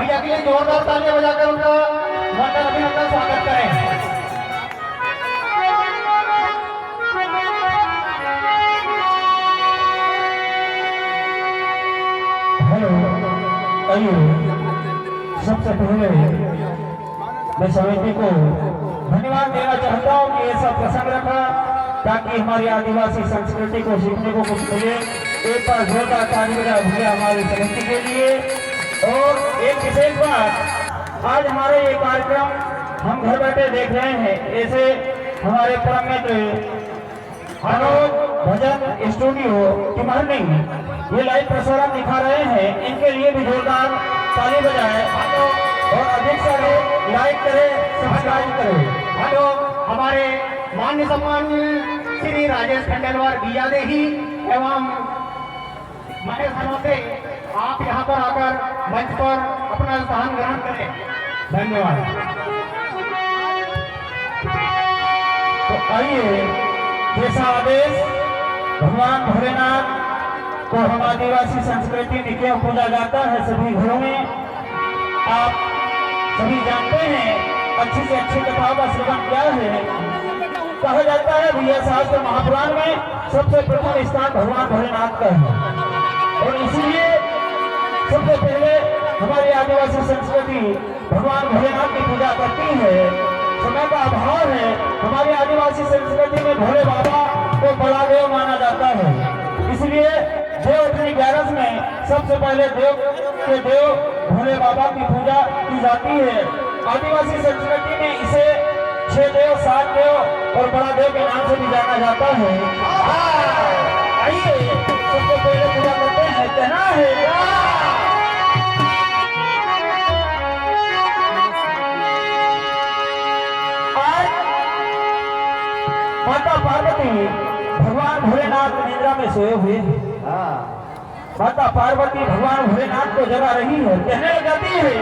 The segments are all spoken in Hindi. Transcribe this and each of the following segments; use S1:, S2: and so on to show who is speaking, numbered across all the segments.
S1: भैया के लिए जोरदार तालियां बजाकर उनका मंडल अभिनंदन स्वागत करें।
S2: हेलो, आइए सबसे पहले मैं समिति को धन्यवाद देना चाहता हूँ कि ऐसा प्रसंग रखा ताकि हमारी आदिवासी संस्कृति को सीखने को कुछ मिले। एक बार जोरदार तालियां भैया हमारी समिति के लिए। और एक विशेष बात, आज हमारे ये कार्यक्रम हम घर बैठे देख रहे हैं। ऐसे हमारे परम मित्र मनोज भजन स्टूडियो की मॉर्निंग ये लाइव प्रसारण दिखा रहे हैं, इनके लिए भी जोरदार ताली बजाएं और अधिक से अधिक लाइक करें, सब्सक्राइब करें।
S1: हेलो, हमारे मान्य सम्मान्य श्री राजेश खंडेलवाल बीजादेही एवं महेश हनोते, आप यहाँ पर आकर मंच पर अपना स्थान ग्रहण करें। धन्यवाद।
S2: तो आइए, जैसा आदेश भगवान भोलेनाथ को हम आदिवासी संस्कृति में क्या पूजा जाता है सभी घरों में, आप सभी जानते हैं। अच्छी से अच्छी कथा का श्रवण क्या है। कहा जाता है भैया शास्त्र महापुराण में सबसे प्रथम स्थान भगवान भोलेनाथ का है और इसीलिए सबसे पहले हमारी आदिवासी संस्कृति भगवान भोलेनाथ की पूजा करती है। समय का अभाव है, हमारी आदिवासी संस्कृति में भोले बाबा को बड़ा देव माना जाता है। इसलिए देव अपनी 11 में सबसे पहले देव के देव भोले बाबा की पूजा की जाती है। आदिवासी संस्कृति में इसे 6 देव, 7 देव और बड़ा देव के नाम से भी जाना जाता है। आइए सबसे पहले पूजा करते हैं। कहना है माता पार्वती भगवान भोलेनाथ निद्रा में सोए हुए हैं। माता पार्वती भगवान भोलेनाथ को जगा रही है, कहने लगाती है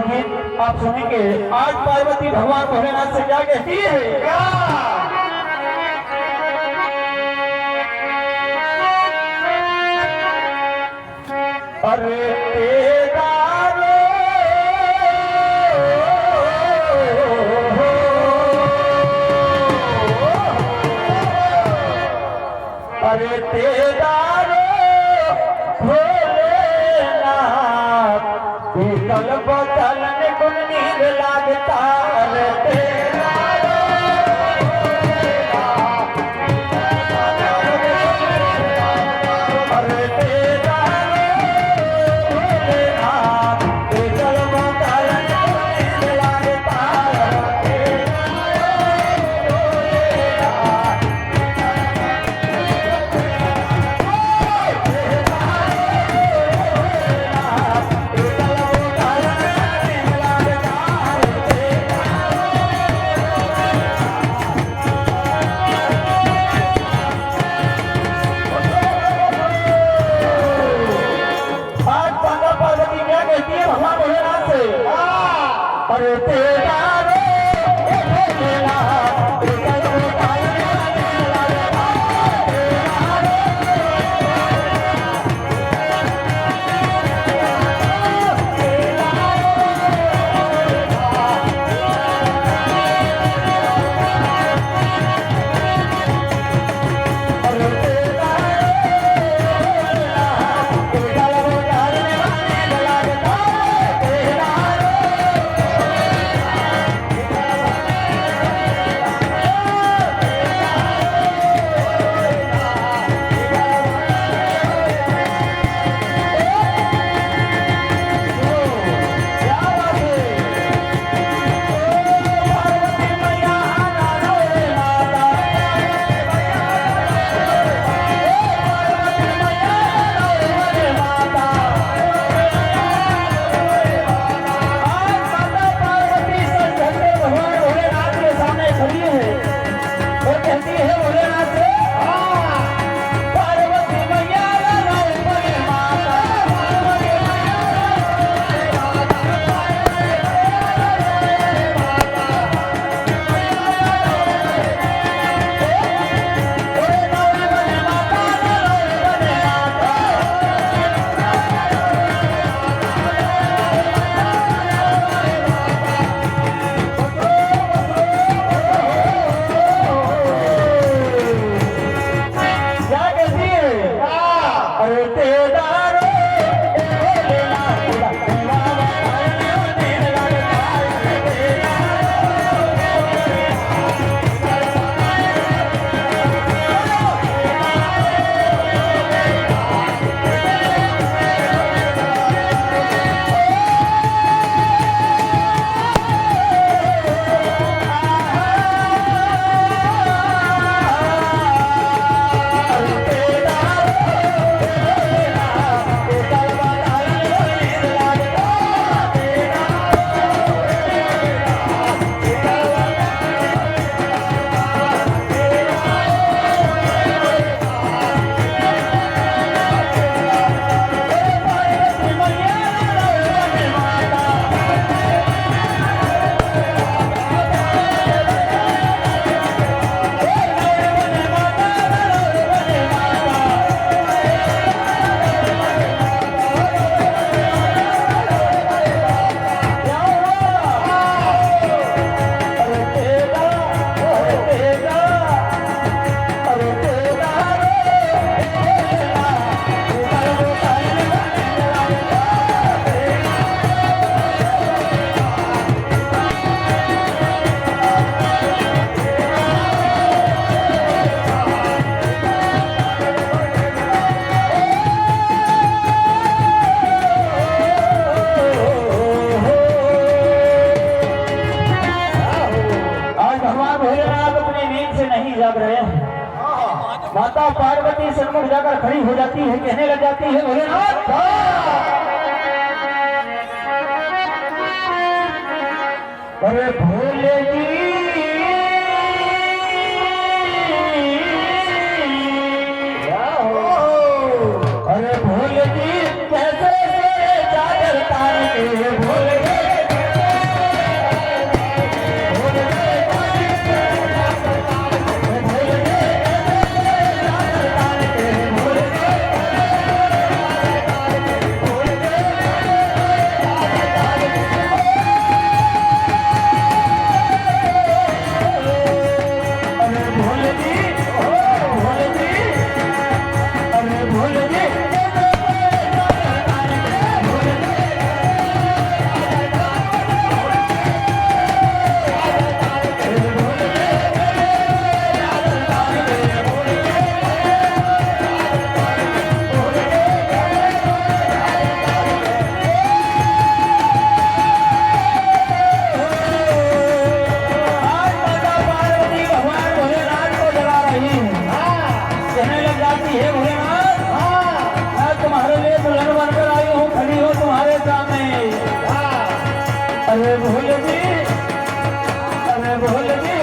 S2: गीत आप सुनेंगे। आज पार्वती भगवान भोलेनाथ से क्या कहती है। अरे तेरा अरे तेरा कल बदल में कुल नींद लागता तेरा अरे तेरा कल बदल में नींद लागता अरे तेरा जाकर खड़ी हो जाती है, कहने लग जाती है भोलेनाथ अरे भोले जी अरे भोले जी कैसे चादर तान के भोले अरे भोले जी अरे भोले जी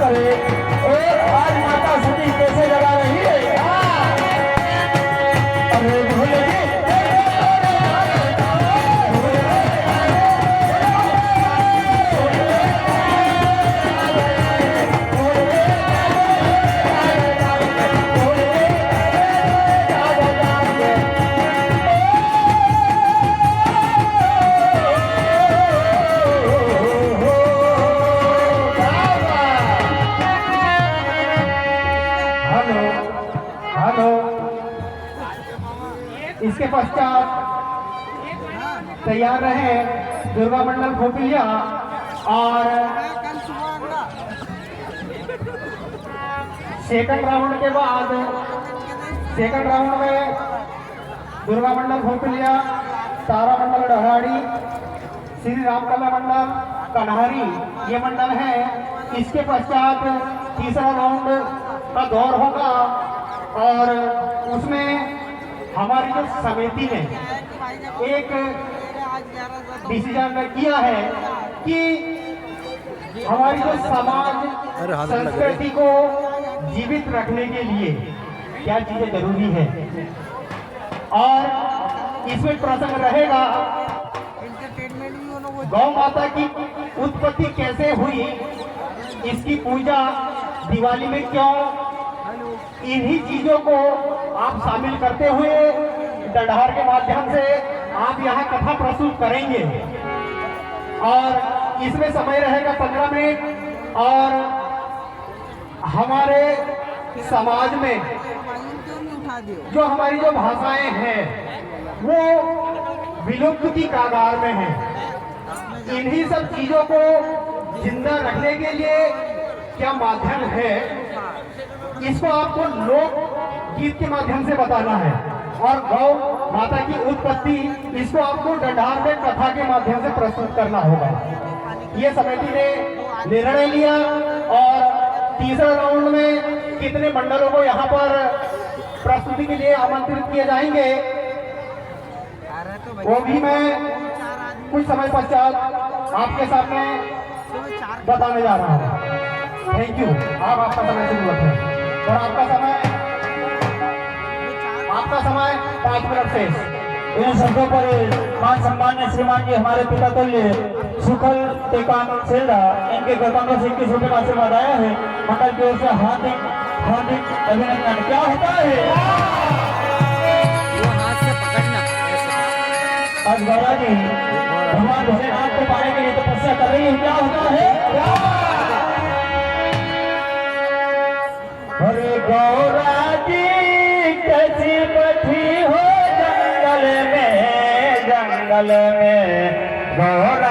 S2: करे और आज माता सती के
S1: इसके पश्चात तैयार रहे दुर्गा मंडल खोपलिया और सेकंड राउंड के बाद सेकंड राउंड में दुर्गा मंडल खोपलिया, तारा मंडल डहाड़ी, श्री रामकला मंडल कन्हारी ये मंडल है। इसके पश्चात तीसरा राउंड का दौर होगा और उसमें हमारी जो समिति ने एक डिसीजन किया है कि हमारी जो समाज संस्कृति को जीवित रखने के लिए क्या चीजें जरूरी है और इसमें प्रसंग रहेगा गौ माता की उत्पत्ति कैसे हुई, इसकी पूजा दिवाली में क्यों, इन्हीं चीजों को आप शामिल करते हुए डंडहार के माध्यम से आप यहाँ कथा प्रस्तुत करेंगे और इसमें समय रहेगा 15 मिनट और हमारे समाज में जो हमारी जो भाषाएं हैं वो विलुप्त की कगार में हैं। इन्हीं सब चीजों को जिंदा रखने के लिए क्या माध्यम है, इसको आपको लोक गीत के माध्यम से बताना है और गौ माता की उत्पत्ति इसको आपको डंडहार में कथा के माध्यम से प्रस्तुत करना होगा। ये समिति ने निर्णय लिया और तीसरे राउंड में कितने मंडलों को यहाँ पर प्रस्तुति के लिए आमंत्रित किए जाएंगे वो भी मैं कुछ समय पश्चात आपके सामने बताने जा रहा हूँ। Thank you. आप आपका समय शुरू है और आपका समय 5 मिनट शेष।
S2: इन शब्दों पर मान सम्मान्य श्रीमान जी हमारे पिता तुल्य सुखल टेकाम सेल्डा इनके गौतम सिंह की शुभ आशीर्वाद आया है। मंडल की ओर से हार्दिक हार्दिक अभिनंदन। क्या होता है
S3: वो हाथ से पकड़ना
S2: आज गौरा जी भगवान भोलेनाथ को पाने के लिए तपस्या कर रही है। क्या होता है अरे गौरा जी कैसी बैठी हो जंगल में गौरा